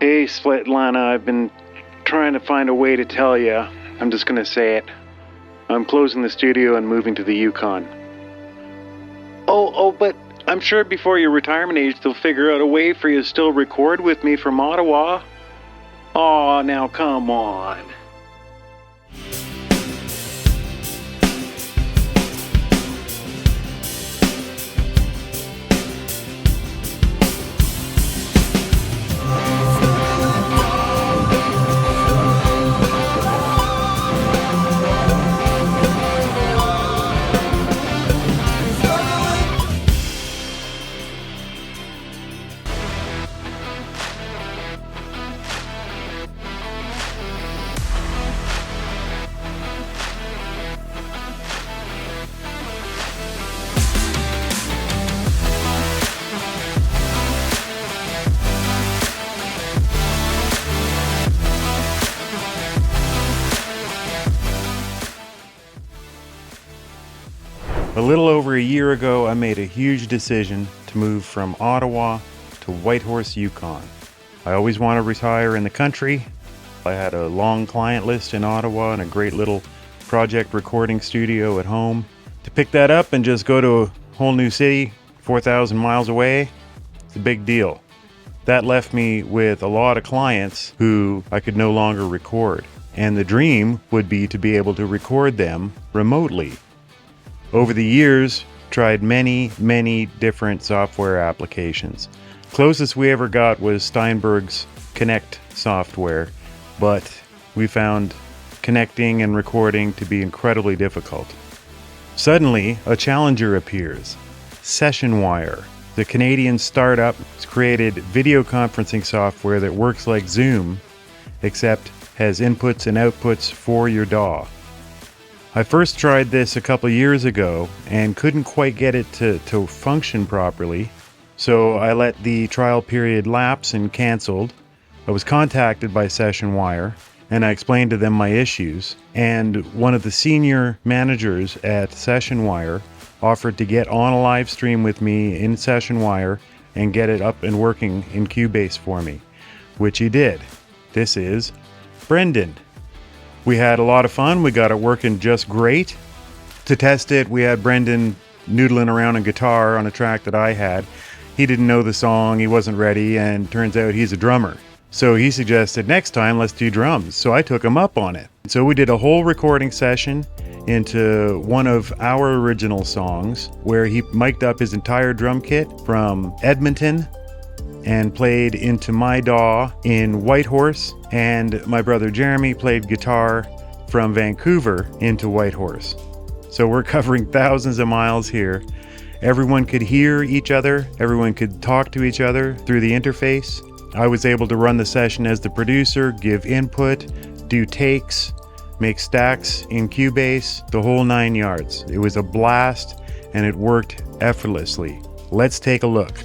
Hey, Svetlana, I've been trying to find a way to tell you. I'm just gonna say it. I'm closing the studio and moving to the Yukon. But I'm sure before your retirement age they'll figure out a way for you to still record with me from Ottawa. Aw, now come on. A little over a year ago, I made a huge decision to move from Ottawa to Whitehorse, Yukon. I always want to retire in the country. I had a long client list in Ottawa and a great little project recording studio at home. To pick that up and just go to a whole new city, 4,000 miles away, it's a big deal. That left me with a lot of clients who I could no longer record. And the dream would be to be able to record them remotely. Over the years, tried many different software applications. Closest we ever got was Steinberg's Connect software, but we found connecting and recording to be incredibly difficult. Suddenly, a challenger appears. Sessionwire, the Canadian startup, has created video conferencing software that works like Zoom, except has inputs and outputs for your DAW. I first tried this a couple years ago and couldn't quite get it to function properly, so I let the trial period lapse and canceled. I was contacted by Sessionwire and I explained to them my issues, and one of the senior managers at Sessionwire offered to get on a live stream with me in Sessionwire and get it up and working in Cubase for me, which he did. This is Brendan. We had a lot of fun. We got it working just great. To test it, we had Brendan noodling around on guitar on a track that I had. He didn't know the song, he wasn't ready, and turns out he's a drummer. So he suggested next time let's do drums. So I took him up on it. So we did a whole recording session into one of our original songs where he mic'd up his entire drum kit from Edmonton and played into my DAW in Whitehorse, and my brother Jeremy played guitar from Vancouver into Whitehorse. So we're covering thousands of miles here. Everyone could hear each other, everyone could talk to each other through the interface. I was able to run the session as the producer, give input, do takes, make stacks in Cubase, the whole 9 yards. It was a blast and it worked effortlessly. Let's take a look.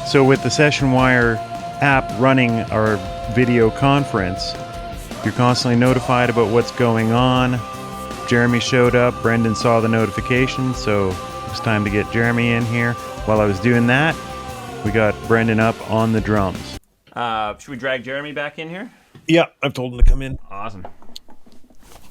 So with the Sessionwire app running our video conference, you're constantly notified about what's going on. Jeremy showed up, Brendan saw the notification, so it was time to get Jeremy in here. While I was doing that, we got Brendan up on the drums. Should we drag Jeremy back in here? Yeah, I've told him to come in. Awesome.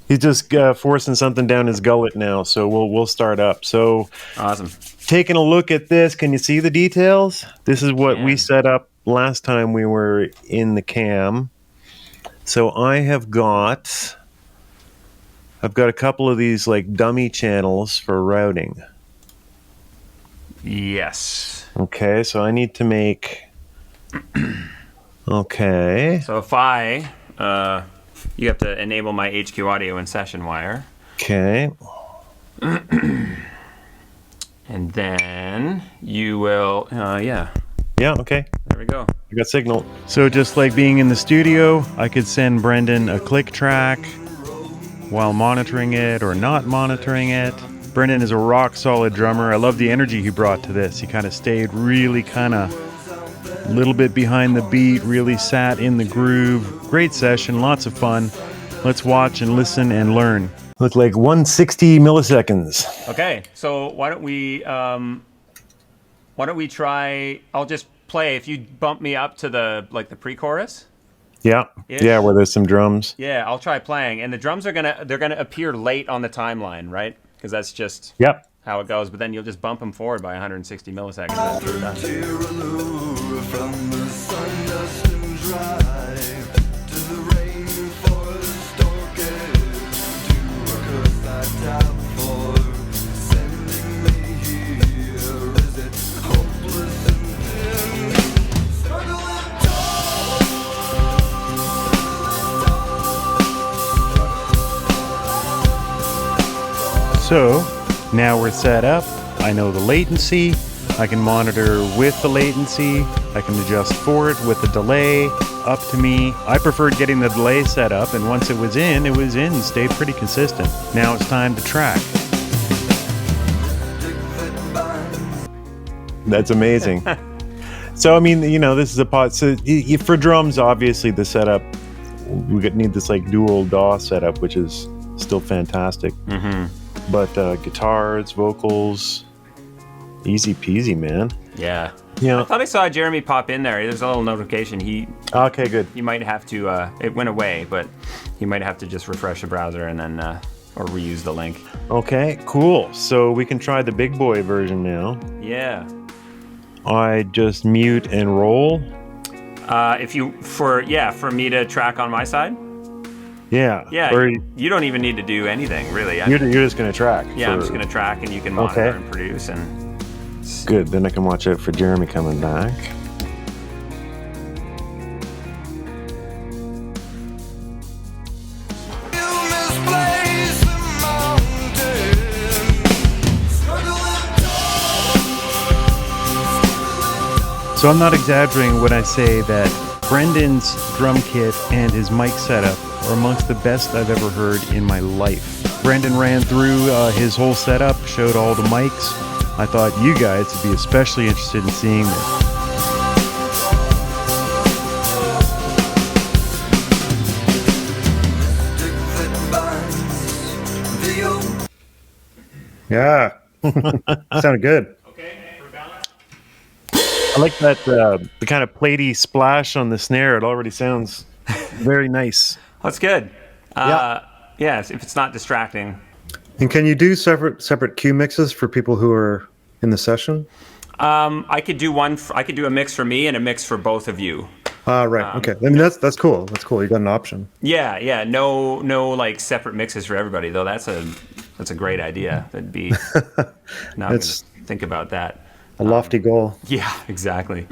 He's just forcing something down his gullet now, so we'll start up. So Awesome. Taking a look at this, can you see the details? This is what we set up last time we were in the cam. So I've got a couple of these like dummy channels for routing. Yes. Okay, so I need to make. Okay. So if you have to enable my HQ audio in Sessionwire. Okay. And then you will, Yeah, okay. There we go. I got signal. So just like being in the studio, I could send Brendan a click track while monitoring it or not monitoring it. Brendan is a rock solid drummer. I love the energy he brought to this. He kind of stayed really kind of a little bit behind the beat, really sat in the groove. Great session, lots of fun. Let's watch and listen and learn. Look like 160 milliseconds. Okay, so why don't we try? I'll just play. If you bump me up to the pre-chorus. Yeah, yeah, where there's some drums. Yeah, I'll try playing, and the drums are gonna appear late on the timeline, right? Because that's just how it goes. But then you'll just bump them forward by 160 milliseconds. So now we're set up. I know the latency. I can monitor with the latency. I can adjust for it with the delay up to me. I preferred getting the delay set up, and once it was in, stayed pretty consistent. Now it's time to track. That's amazing. So, I mean, you know, this is a pod. So for drums, obviously the setup, we need this like dual DAW setup, which is still fantastic. Mm-hmm. But guitars, vocals, easy peasy, man. Yeah. Yeah. I thought I saw Jeremy pop in there. There's a little notification. Okay, good. You might have to. It went away, but you might have to just refresh the browser and then or reuse the link. Okay, cool. So we can try the big boy version now. Yeah. I just mute and roll. For me to track on my side. Yeah. Yeah. Or you don't even need to do anything really. You're just gonna track. Yeah, I'm just gonna track, and you can monitor and produce and. Good. Then I can watch out for Jeremy coming back. So I'm not exaggerating when I say that Brendan's drum kit and his mic setup are amongst the best I've ever heard in my life. Brendan ran through his whole setup, showed all the mics. I thought you guys would be especially interested in seeing this. Yeah, sounded good. I like that the kind of platey splash on the snare. It already sounds very nice. That's good. Yeah. Yes, if it's not distracting. And can you do separate cue mixes for people who are in the session? I could do I could do a mix for me and a mix for both of you. Right. Okay. I mean, that's cool. That's cool. You got an option. Yeah. No, like separate mixes for everybody though. That's a great idea. That'd be. Now I'm gonna think about that. A lofty goal. Yeah, exactly.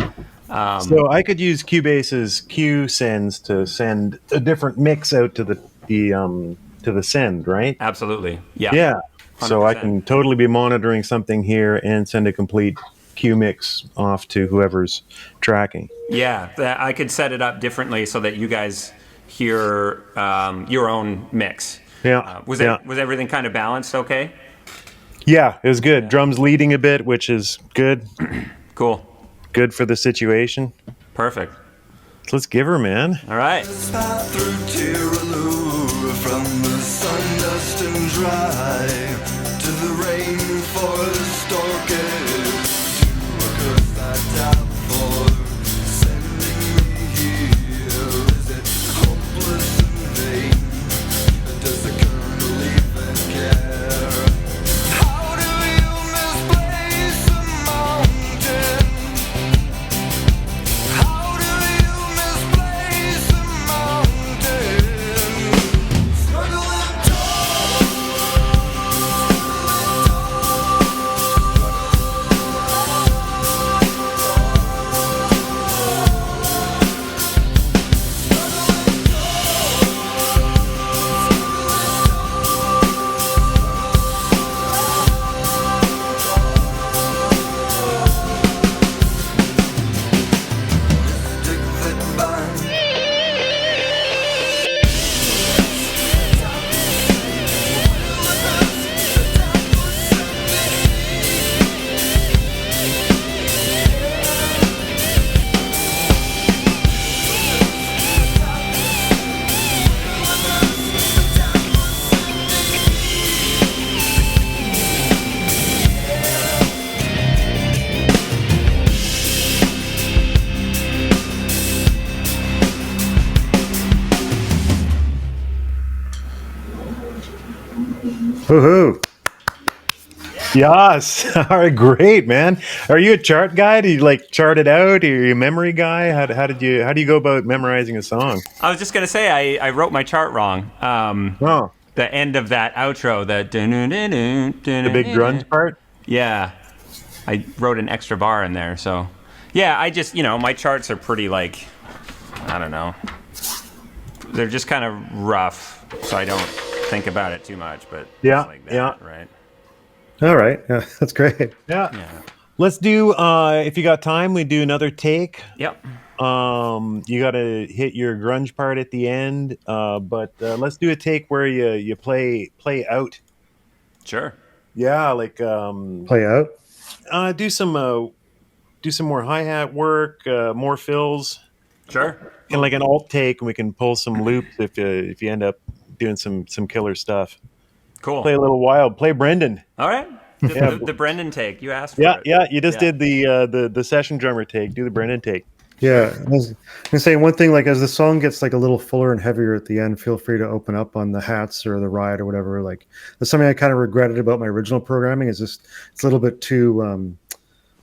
So I could use Cubase's Q sends to send a different mix out to the send, right? Absolutely. Yeah. Yeah. 100%. So I can totally be monitoring something here and send a complete Q mix off to whoever's tracking. Yeah, I could set it up differently so that you guys hear your own mix. Yeah. Was everything kind of balanced? Okay. Yeah, it was good. Drums leading a bit, which is good. Cool. Good for the situation. Perfect. So let's give her, man. All right. From the sun, dust and dry to the rainforest orchid, to a curse I doubt for sending me here. Is it hopeless and vain? Does the colonel even care? How do you misplace a mountain? How do you misplace a mountain? Woohoo! Yes. All right, great, man. Are you a chart guy? Do you like chart it out? Are you a memory guy? How do you go about memorizing a song? I was just gonna say I wrote my chart wrong. Oh, The end of that outro, the big grunge part? yeah, I wrote an extra bar in there. So, yeah, I just, my charts are pretty, like, I don't know. They're just kind of rough, so I don't think about it too much, but Yeah, it's like that, yeah. right? All right. Yeah, that's great. Yeah. Yeah. Let's do if you got time, we do another take. Yep. You got to hit your grunge part at the end, but let's do a take where you play out. Sure. Yeah, like Play out. do some more hi-hat work, more fills. Sure. And like an alt take, and we can pull some loops if you end up doing some killer stuff. Cool. Play a little wild. Play Brendan. All right. The Brendan take. You asked for Yeah, it. yeah. You just did the session drummer take. Do the Brendan take. Yeah, I was gonna say one thing. Like as the song gets like a little fuller and heavier at the end, feel free to open up on the hats or the ride or whatever. Like that's something I kind of regretted about my original programming. Is just it's a little bit too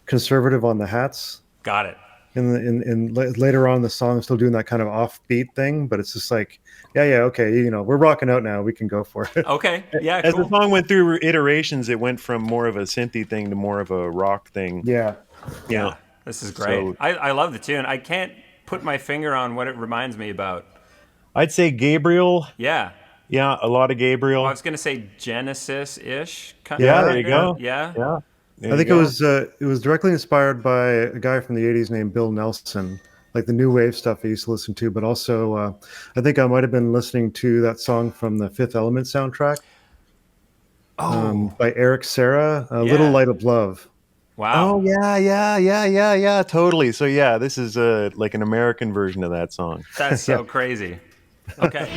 conservative on the hats. Got it. Later on in the song, still doing that kind of offbeat thing, but it's just like, yeah, okay, we're rocking out now. We can go for it. Okay. Yeah. As Cool. the song went through iterations, it went from more of a synthy thing to more of a rock thing. Yeah. Yeah. This is great. So- I love the tune. I can't put my finger on what it reminds me about. I'd say Gabriel. Yeah. Yeah, a lot of Gabriel. Well, I was gonna say Genesis-ish. Yeah, there you go. Yeah. Yeah. There I think you go. it was directly inspired by a guy from the '80s named Bill Nelson, like the new wave stuff I used to listen to. But also, I think I might have been listening to that song from the Fifth Element soundtrack. By Eric Serra, "Little Light of Love." Wow. Oh yeah, totally. So yeah, this is like an American version of that song. That's so crazy. Okay.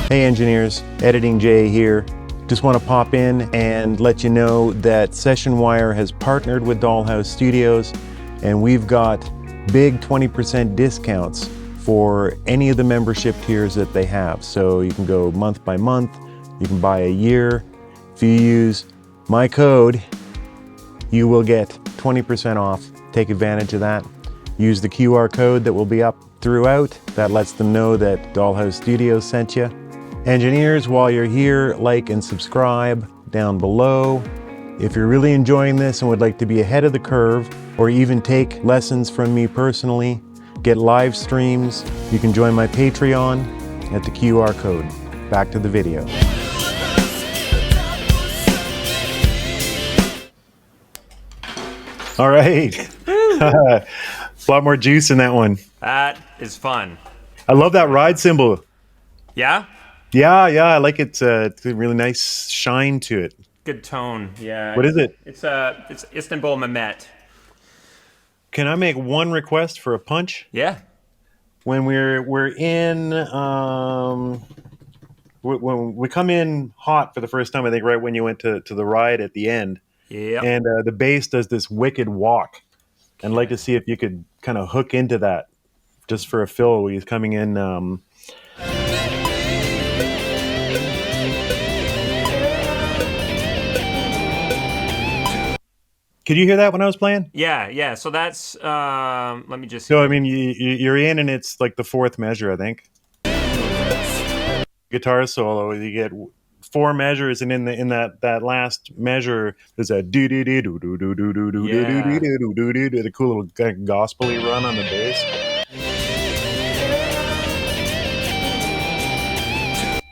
Hey engineers, Editing Jay here. Just want to pop in and let you know that Sessionwire has partnered with Dollhouse Studios, and we've got big 20% discounts for any of the membership tiers that they have. So you can go month by month, you can buy a year. If you use my code, you will get 20% off. Take advantage of that. Use the QR code that will be up throughout. That lets them know that Dollhouse Studios sent you. Engineers, while you're here, like and subscribe down below. If you're really enjoying this and would like to be ahead of the curve, or even take lessons from me personally, get live streams, you can join my Patreon at the QR code. Back to the video. All right. A lot more juice in that one. That is fun. I love that ride cymbal. Yeah? Yeah, I like it. It's a really nice shine to it. Good tone. Yeah. What is it? It's Istanbul Mehmet. Can I make one request for a punch? Yeah. When we're in when we come in hot for the first time, I think right when you went to the ride at the end. Yeah. And the bass does this wicked walk. And I'd like to see if you could kind of hook into that just for a fill where he's coming in. Could you hear that when I was playing? Yeah. So that's let me just. So I mean, you're in, and it's like the fourth measure, I think. Guitar solo, you get 4 measures, and in that last measure, there's a do do do do do do do do do do do do do do, the cool little kind of gospel-y run on the bass.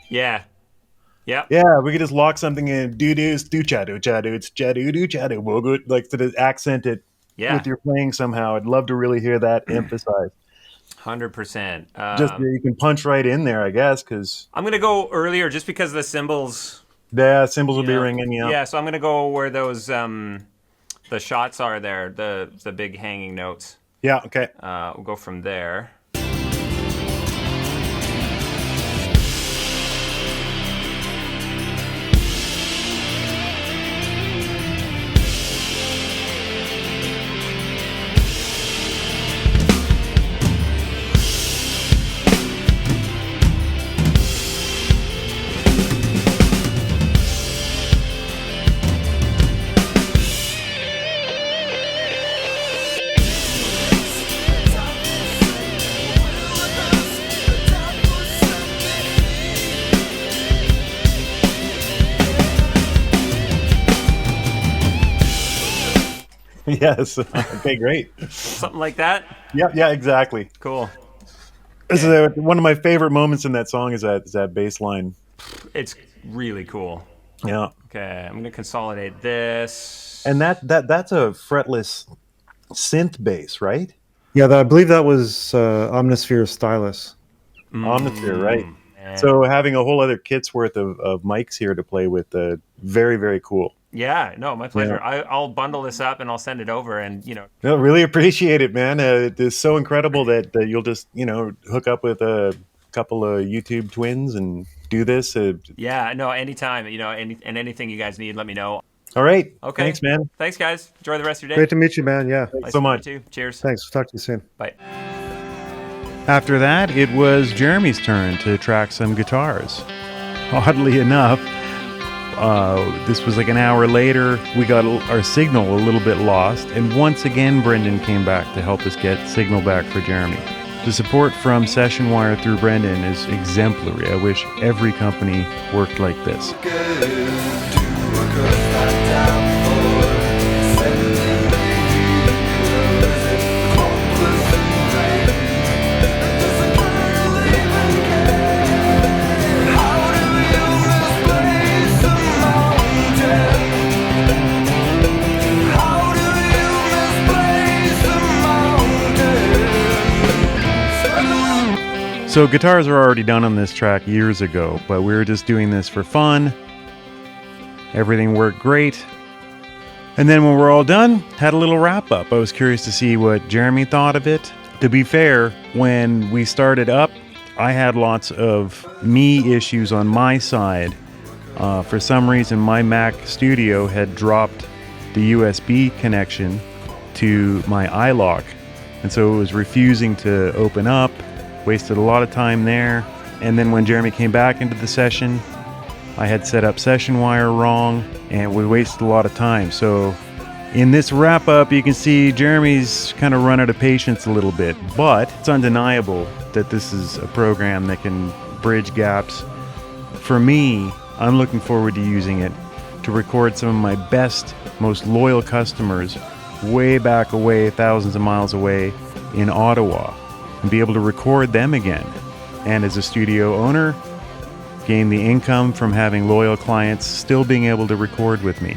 Yeah. Yep. Yeah, we could just lock something in. Do do do cha do cha do cha do do cha do. We'll go like to accent it with your playing somehow. I'd love to really hear that emphasized. 100%. Just you can punch right in there, I guess, because I'm gonna go earlier just because the cymbals. the cymbals will be ringing. Yeah. Yeah. So I'm gonna go where those the shots are there, the big hanging notes. Yeah. Okay. We'll go from there. Yes. Okay, great. Something like that. Yeah, exactly. Cool. This is one of my favorite moments in that song is that bass line. It's really cool. Yeah. Okay, I'm gonna consolidate this. And that's a fretless synth bass, right? Yeah, I believe that was Omnisphere Stylus. Omnisphere, right? And So having a whole other kit's worth of mics here to play with, very, very cool. yeah, no, my pleasure. Yeah. I'll bundle this up and I'll send it over, and No, really appreciate it, man. It is so incredible that you'll just hook up with a couple of YouTube twins and do this. yeah, no, anytime, anything you guys need, let me know. All right. Okay. Thanks, man. Thanks, guys. Enjoy the rest of your day. Great to meet you, man. Yeah. Nice so to meet much. you too. Cheers. Thanks. Talk to you soon. Bye. After that, it was Jeremy's turn to track some guitars. Oddly enough, this was like an hour later. We got our signal a little bit lost, and once again, Brendan came back to help us get signal back for Jeremy. The support from Sessionwire through Brendan is exemplary. I wish every company worked like this. So guitars are already done on this track years ago, but we were just doing this for fun. Everything worked great. And then when we're all done, had a little wrap up. I was curious to see what Jeremy thought of it. To be fair, when we started up, I had lots of me issues on my side. For some reason, my Mac Studio had dropped the USB connection to my iLock. And so it was refusing to open up. Wasted a lot of time there. And then when Jeremy came back into the session, I had set up Sessionwire wrong, and we wasted a lot of time. So in this wrap up, you can see Jeremy's kind of run out of patience a little bit, but it's undeniable that this is a program that can bridge gaps. For me, I'm looking forward to using it to record some of my best, most loyal customers way back away, thousands of miles away in Ottawa, and be able to record them again. And as a studio owner, gain the income from having loyal clients still being able to record with me.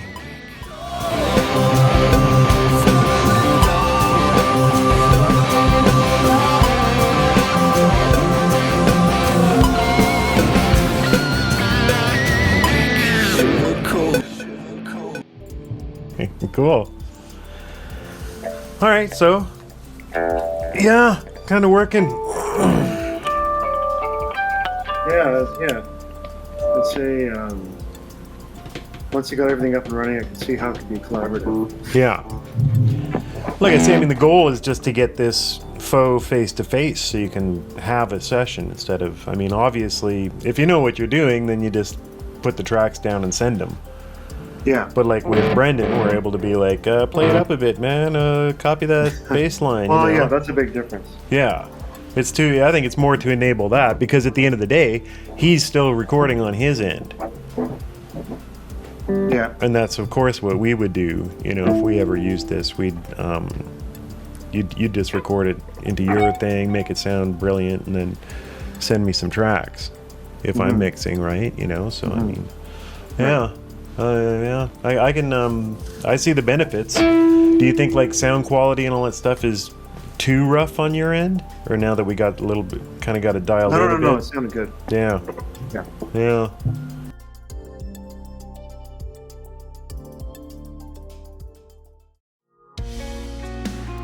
Cool. All right, so yeah, kind of working. Yeah. Let's say once you got everything up and running, I can see how it could be collaborative. Yeah. Like I say, I mean, the goal is just to get this faux face-to-face so you can have a session instead of, I mean, obviously, if you know what you're doing, then you just put the tracks down and send them. Yeah. But like with Brendan, we're able to be like, play it up a bit, man. Copy that bass line. Well, yeah, that's a big difference. Yeah. I think it's more to enable that, because at the end of the day, he's still recording on his end. Yeah. And that's of course what we would do, if we ever used this. You'd just record it into your thing, make it sound brilliant, and then send me some tracks if I'm mixing, right? So I mean, yeah. I can I see the benefits. Do you think like sound quality and all that stuff is too rough on your end, or now that we got a little bit, kind of got it dialed in a bit? No, it sounded good. Yeah.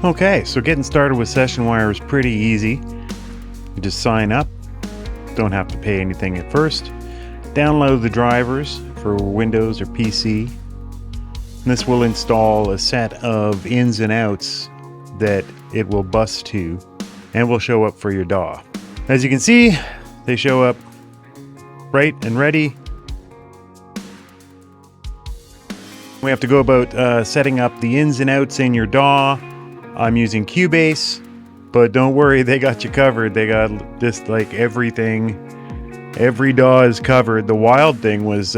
Okay, so getting started with Sessionwire is pretty easy. You just sign up, don't have to pay anything at first. Download the drivers for Windows or PC. And this will install a set of ins and outs that it will bus to and will show up for your DAW. As you can see, they show up right and ready. We have to go about setting up the ins and outs in your DAW. I'm using Cubase, but don't worry, they got you covered. They got just like everything Every DAW is covered. The wild thing was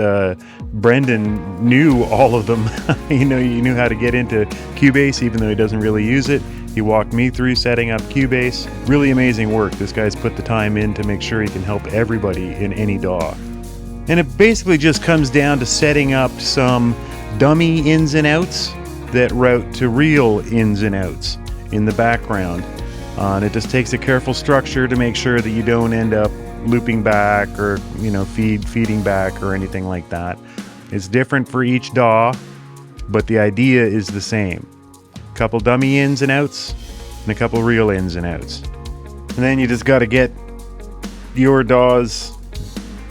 Brendan knew all of them. He knew how to get into Cubase, even though he doesn't really use it. He walked me through setting up Cubase. Really amazing work. This guy's put the time in to make sure he can help everybody in any DAW. And it basically just comes down to setting up some dummy ins and outs that route to real ins and outs in the background. And it just takes a careful structure to make sure that you don't end up looping back or feeding back or anything like that. It's different for each DAW, but the idea is the same. A couple dummy ins and outs and a couple real ins and outs. And then you just got to get your DAW's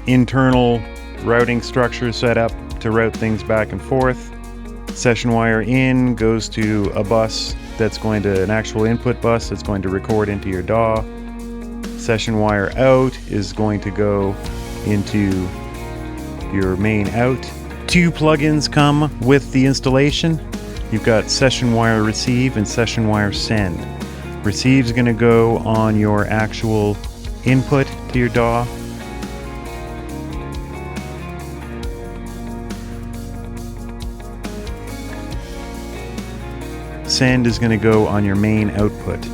internal routing structure set up to route things back and forth. Sessionwire in goes to a bus that's going to an actual input bus that's going to record into your DAW. Sessionwire out is going to go into your main out. 2 plugins come with the installation. You've got Sessionwire receive and Sessionwire send. Receive is going to go on your actual input to your DAW. Send is going to go on your main output.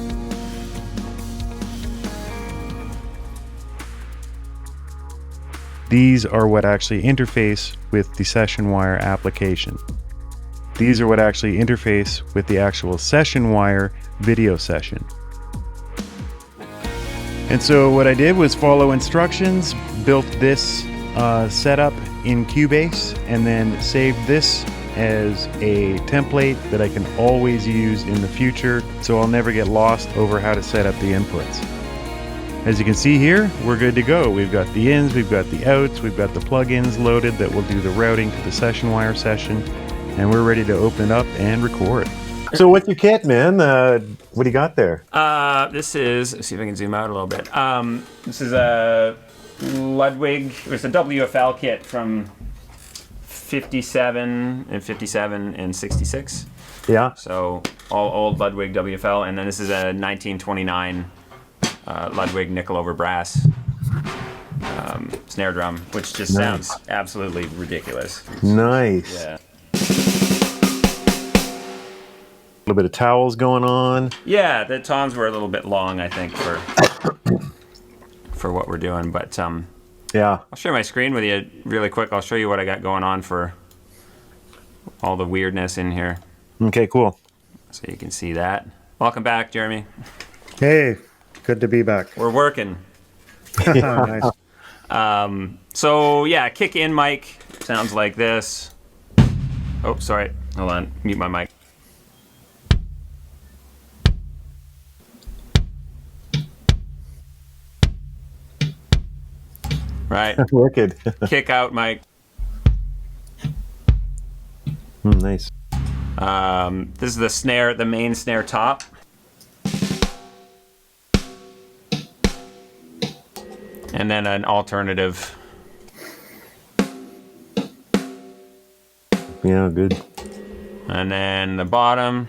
These are what actually interface with the Sessionwire application. These are what actually interface with the actual Sessionwire video session. And so what I did was follow instructions, built this setup in Cubase, and then saved this as a template that I can always use in the future, so I'll never get lost over how to set up the inputs. As you can see here, we're good to go. We've got the ins, we've got the outs, we've got the plugins loaded that will do the routing to the Sessionwire session, and we're ready to open it up and record. So what's your kit, man? What do you got there? This is, let's see if I can zoom out a little bit. This is a Ludwig, it's a WFL kit from 57 and 66. Yeah. So all old Ludwig WFL, and then this is a 1929 Ludwig nickel over brass snare drum, which just sounds absolutely ridiculous. Nice. Yeah. A little bit of towels going on. Yeah, the toms were a little bit long, I think, for what we're doing, but Yeah. I'll share my screen with you really quick. I'll show you what I got going on for all the weirdness in here, Okay, cool. so you can see that. Welcome back, Jeremy. Hey, good to be back. We're working. Nice. So yeah, kick in mic sounds like this. Oh, sorry. Hold on. Mute my mic. Right. Wicked. Kick out mic. Nice. This is the snare, the main snare top. And then an alternative. Yeah, good. And then the bottom,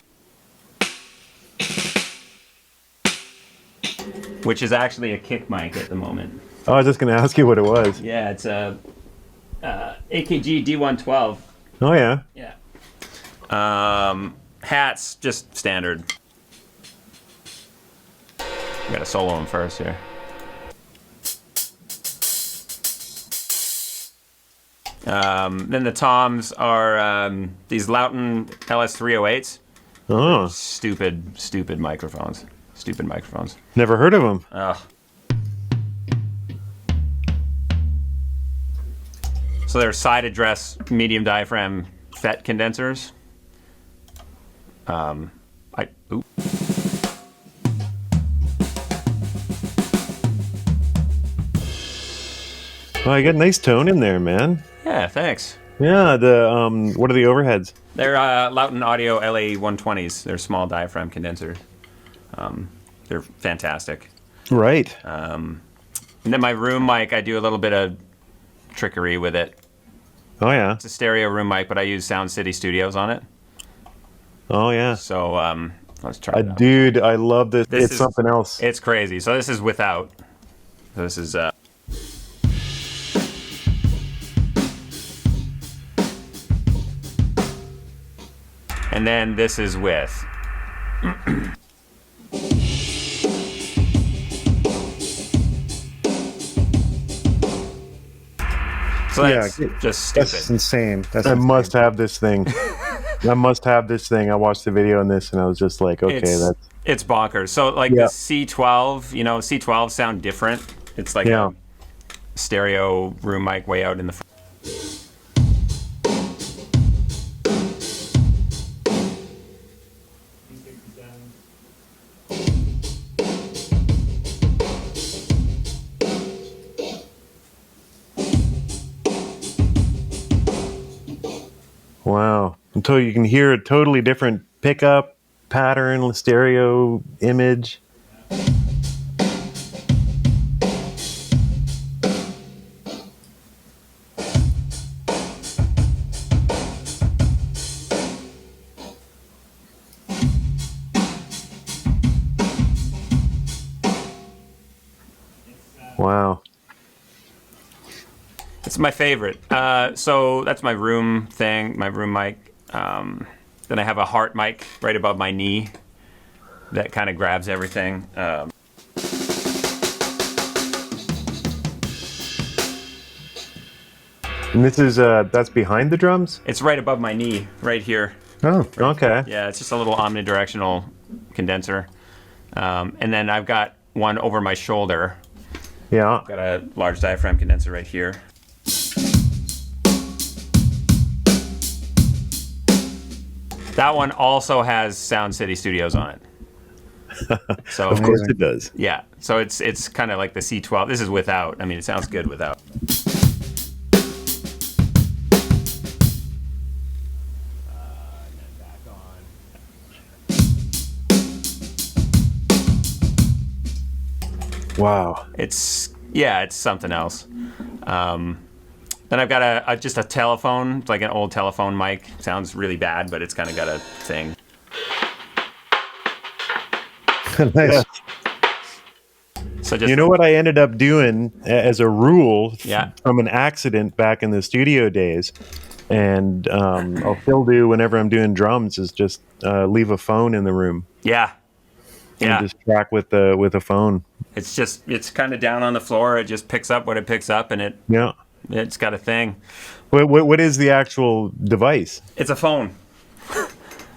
which is actually a kick mic at the moment. Oh, I was just going to ask you what it was. Yeah, it's a AKG D112. Oh, yeah. Yeah. Hats, just standard. Got to solo them first here. Then the toms are these Loughton LS308s. Oh, Stupid microphones. Stupid microphones. never heard of them. Ugh. So they're side address medium diaphragm FET condensers. Oop. Well, you got a nice tone in there, man. Yeah, thanks. Yeah, the what are the overheads? They're Loughton Audio LA120s. They're small diaphragm condensers. They're fantastic. Right. And then my room mic, I do a little bit of trickery with it. Oh, yeah. It's a stereo room mic, but I use Sound City Studios on it. Oh, yeah. So let's try it out. Dude, I love this. This It's is something else. It's crazy. So this is without. So this is And then this is with. So that's just stupid. That's insane. I must have this thing. I must have this thing. I watched the video on this and I was just like, okay, it's bonkers. So like the C12, you know, C12 sound different. It's like a stereo room mic way out in the front. Wow. Until you can hear a totally different pickup pattern, stereo image. Wow. It's my favorite. So that's my room thing, my room mic. Then I have a heart mic right above my knee that kind of grabs everything. And this is, that's behind the drums? It's right above my knee, right here. Oh, Okay. Yeah, it's just a little omnidirectional condenser. And then I've got one over my shoulder. Yeah. Got a large diaphragm condenser right here. That one also has Sound City Studios on it. So Of course it does. yeah, so it's kind of like the C12. This is without. I mean, it sounds good without. Wow. It's something else. Then I've got just a telephone. It's like an old telephone mic. Sounds really bad, but it's kind of got a thing. nice. So just You know what I ended up doing as a rule Yeah. from an accident back in the studio days, and I'll still do whenever I'm doing drums, is just leave a phone in the room yeah. and just track with a phone. It's kind of down on the floor. It just picks up what it picks up, and it's got a thing. What is the actual device? It's a phone.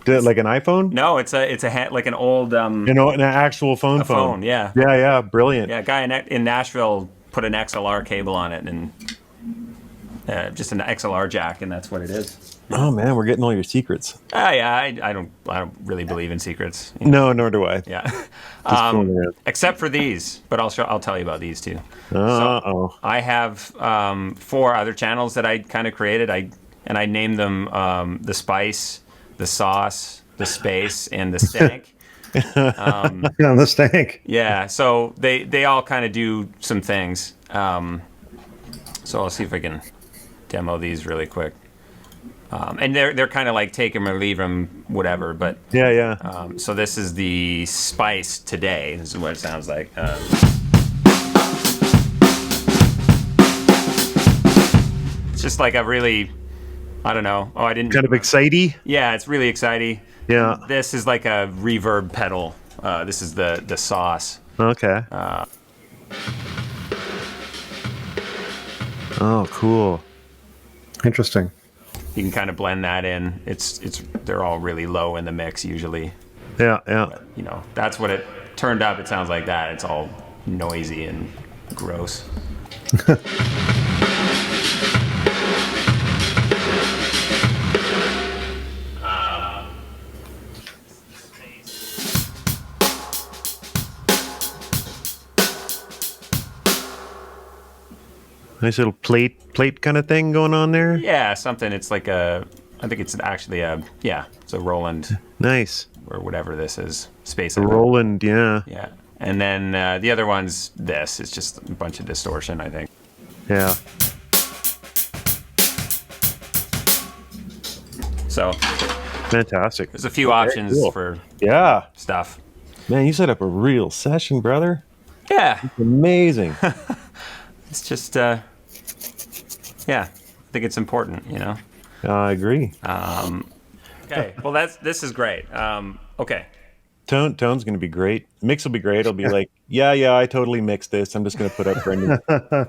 Like an iPhone? No, it's like an old An actual phone. phone. Yeah. Yeah, brilliant. Yeah, a guy in Nashville put an XLR cable on it and just an XLR jack, and that's what it is. Oh man, we're getting all your secrets. I don't really believe in secrets. No, nor do I. Yeah. fooling around. Except for these, but I'll tell you about these too. Uh-oh. So I have 4 other channels that I kind of created. I named them the Spice, the Sauce, the Space, and the Stank. On the stank. Yeah, so they all kind of do some things. So I'll see if I can demo these really quick. And they're kind of like take them or leave them, whatever. But Yeah. so this is the Spice today. This is what it sounds like. It's just like a really, I don't know. Oh, I didn't. Kind of exciting. Yeah, it's really exciting. Yeah. This is like a reverb pedal. This is the Sauce. Okay. Oh, cool. Interesting. You can kind of blend that in. They're all really low in the mix usually. Yeah. You know, that's what it turned up. It sounds like that. It's all noisy and gross. Nice little plate kind of thing going on there. Yeah, something. It's like I think it's actually it's a Roland Nice. or whatever this is. Space. Roland, yeah. Yeah. And then the other one's this. It's just a bunch of distortion, I think. Yeah. So Fantastic. there's a few options cool. for Yeah. stuff. Man, you set up a real session, brother. Yeah. Amazing. It's just, yeah, I think it's important, you know? I agree. Okay. Well, this is great. Okay. Tone's going to be great. Mix will be great. It'll be like, yeah, I totally mixed this. I'm just going to put up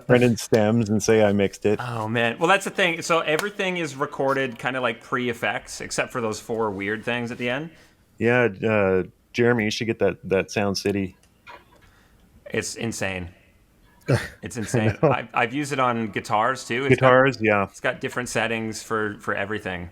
Brendan's stems and say I mixed it. Oh man. Well, that's the thing. So everything is recorded kind of like pre-effects, except for those 4 weird things at the end. Yeah, Jeremy, you should get that Sound City. It's insane. It's insane. I've used it on guitars too. Yeah. It's got different settings for everything.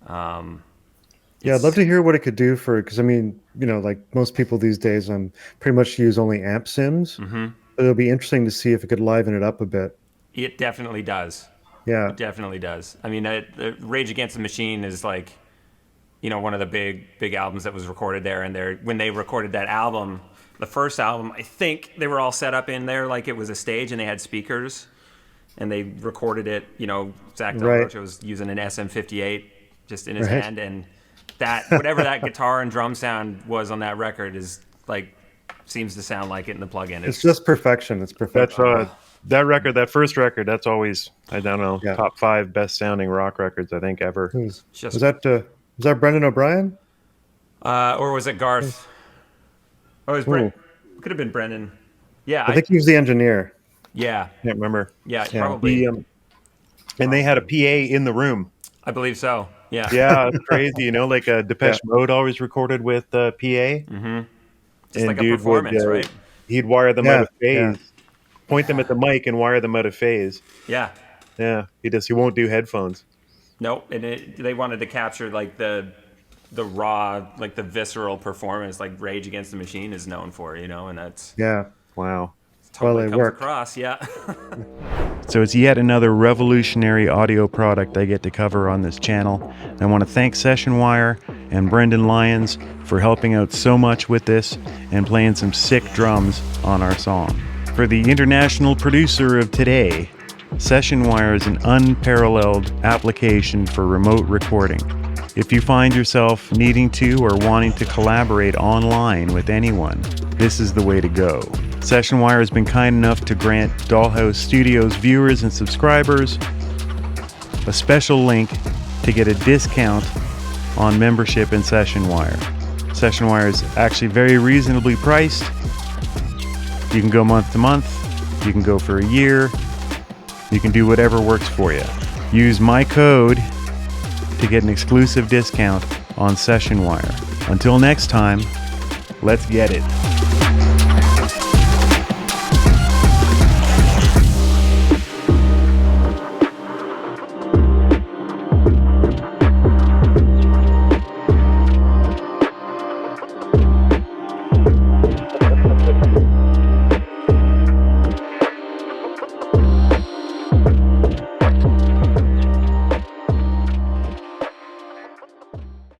Yeah, I'd love to hear what it could do because I mean, like most people these days, pretty much use only amp sims. Mm-hmm. But it'll be interesting to see if it could liven it up a bit. It definitely does. Yeah, It definitely does. I mean, the Rage Against the Machine is like, one of the big albums that was recorded there. And when they recorded that album, the first album, I think they were all set up in there like it was a stage, and they had speakers, and they recorded it. Zach Del Rocha was using an SM58 just in his hand, and that whatever that guitar and drum sound was on that record is like seems to sound like it in the plug-in. It's just perfection. It's perfection. That's that first record. That's always, I don't know, top 5 best sounding rock records I think ever. Was that Brendan O'Brien? Or was it Garth? Oh, it was could have been Brendan. Yeah, I think he was the engineer. Yeah, Can't remember. Yeah, probably. And they had a PA in the room. I believe so. Yeah. Yeah, it's crazy. Like Depeche Mode always recorded with PA. Mm-hmm. Just and like a performance, right? He'd wire them out of phase, point them at the mic, and wire them out of phase. Yeah. Yeah. He won't do headphones. Nope. And they wanted to capture like the raw, like the visceral performance, like Rage Against the Machine is known for, and that's wow. Totally comes worked. across, yeah. So it's yet another revolutionary audio product I get to cover on this channel. I want to thank Sessionwire and Brendan Lyons for helping out so much with this and playing some sick drums on our song. For the international producer of today, Sessionwire is an unparalleled application for remote recording. If you find yourself needing to or wanting to collaborate online with anyone, this is the way to go. Sessionwire has been kind enough to grant Dollhouse Studios viewers and subscribers a special link to get a discount on membership in Sessionwire. Sessionwire is actually very reasonably priced. You can go month to month, you can go for a year, you can do whatever works for you. Use my code to get an exclusive discount on Sessionwire. Until next time, let's get it.